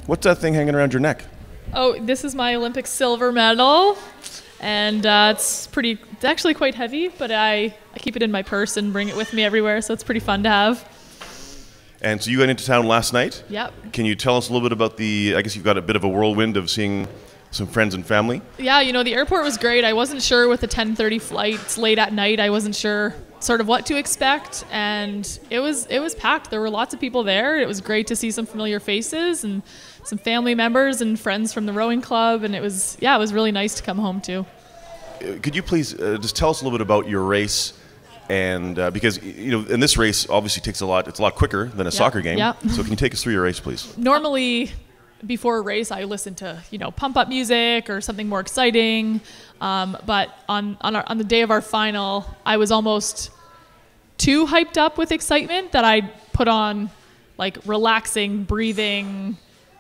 What's that thing hanging around your neck? Oh, this is my Olympic silver medal, and it's actually quite heavy, but I keep it in my purse and bring it with me everywhere, so it's pretty fun to have. And so you went into town last night? Yep. Can you tell us a little bit about I guess you've got a bit of a whirlwind of seeing some friends and family? Yeah, the airport was great. I wasn't sure with the 10:30 flight. It's late at night. I wasn't sure sort of what to expect, and it was packed. There were lots of people there. It was great to see some familiar faces and some family members and friends from the rowing club, and it was really nice to come home to. Could you please just tell us a little bit about your race? And because in this race obviously it's a lot quicker than a soccer game. Yeah. So can you take us through your race, please? Normally, before a race, I listen to pump up music or something more exciting. But on the day of our final, I was almost too hyped up with excitement that I put on like relaxing breathing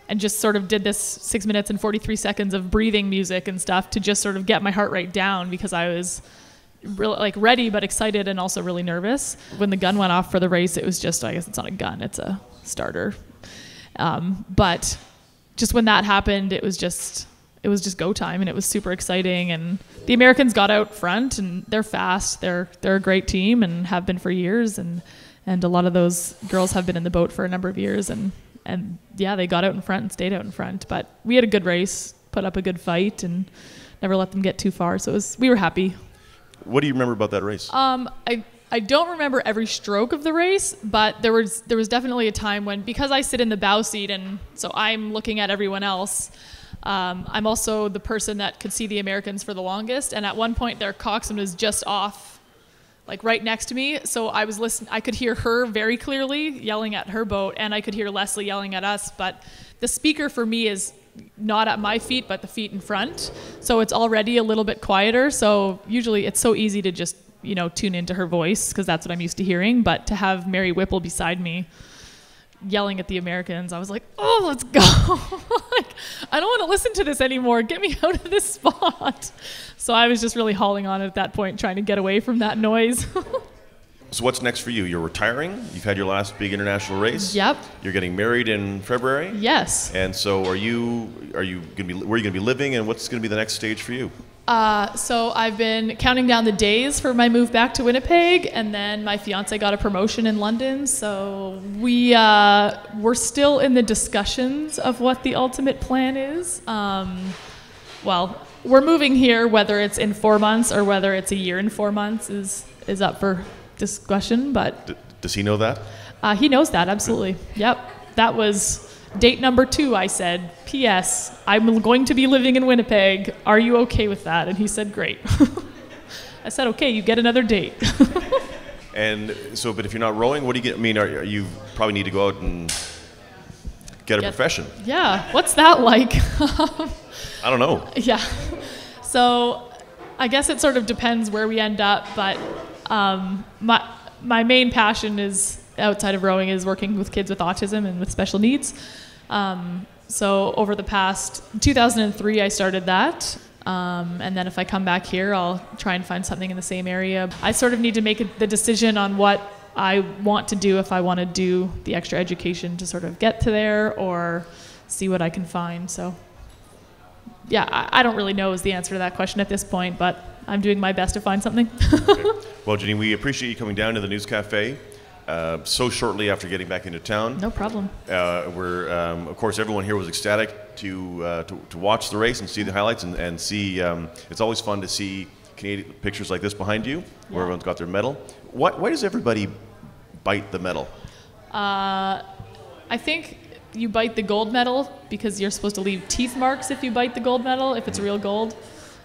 and just sort of did this 6 minutes and 43 seconds of breathing music and stuff to just sort of get my heart rate down, because I was really ready but excited and also really nervous. When the gun went off for the race, it was just, I guess it's not a gun, it's a starter. But just when that happened, it was just go time, and it was super exciting. And the Americans got out front, and they're fast. They're a great team and have been for years. And a lot of those girls have been in the boat for a number of years. And yeah, they got out in front and stayed out in front. But we had a good race, put up a good fight, and never let them get too far. So we were happy. What do you remember about that race? I don't remember every stroke of the race, but there was definitely a time when, because I sit in the bow seat and so I'm looking at everyone else, I'm also the person that could see the Americans for the longest, and at one point their coxswain was just off, like right next to me, so I was listening. I could hear her very clearly yelling at her boat, and I could hear Leslie yelling at us, but the speaker for me is not at my feet, but the feet in front, so it's already a little bit quieter, so usually it's so easy to just tune into her voice, because that's what I'm used to hearing. But to have Mary Whipple beside me yelling at the Americans, I was like, oh, let's go. I don't want to listen to this anymore. Get me out of this spot. So I was just really hauling on at that point, trying to get away from that noise. So what's next for you? You're retiring. You've had your last big international race. Yep. You're getting married in February. Yes. And so where are you going to be living, and what's going to be the next stage for you? So I've been counting down the days for my move back to Winnipeg, and then my fiance got a promotion in London. So we're still in the discussions of what the ultimate plan is. Well, we're moving here. Whether it's in 4 months or whether it's a year and 4 months is up for discussion. But does he know that? He knows that, absolutely. Yep, that was date number 2. I said, P.S. I'm going to be living in Winnipeg. Are you okay with that? And he said, great. I said, okay, you get another date. And so, but if you're not rowing, what do you get? I mean, you probably need to go out and get a profession. Yeah, what's that like? I don't know. Yeah. So I guess it sort of depends where we end up, but my main passion is, outside of rowing, is working with kids with autism and with special needs. So over the past 2003, I started that. And then if I come back here, I'll try and find something in the same area. I sort of need to make the decision on what I want to do, if I want to do the extra education to sort of get to there, or see what I can find. So yeah, I don't really know is the answer to that question at this point, but I'm doing my best to find something. Okay. Well, Janine, we appreciate you coming down to the News Cafe so shortly after getting back into town. No problem. Of course, everyone here was ecstatic to watch the race and see the highlights and see. It's always fun to see Canadian pictures like this behind you, where everyone's got their medal. Why does everybody bite the medal? I think you bite the gold medal because you're supposed to leave teeth marks if you bite the gold medal, if it's real gold.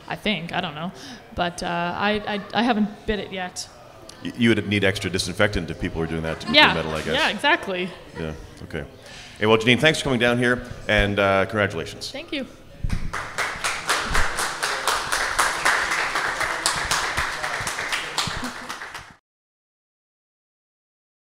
I think. I don't know. But I haven't bit it yet. You would need extra disinfectant if people were doing that to the medal, I guess. Yeah, exactly. Yeah, okay. Hey, well, Janine, thanks for coming down here, and congratulations. Thank you.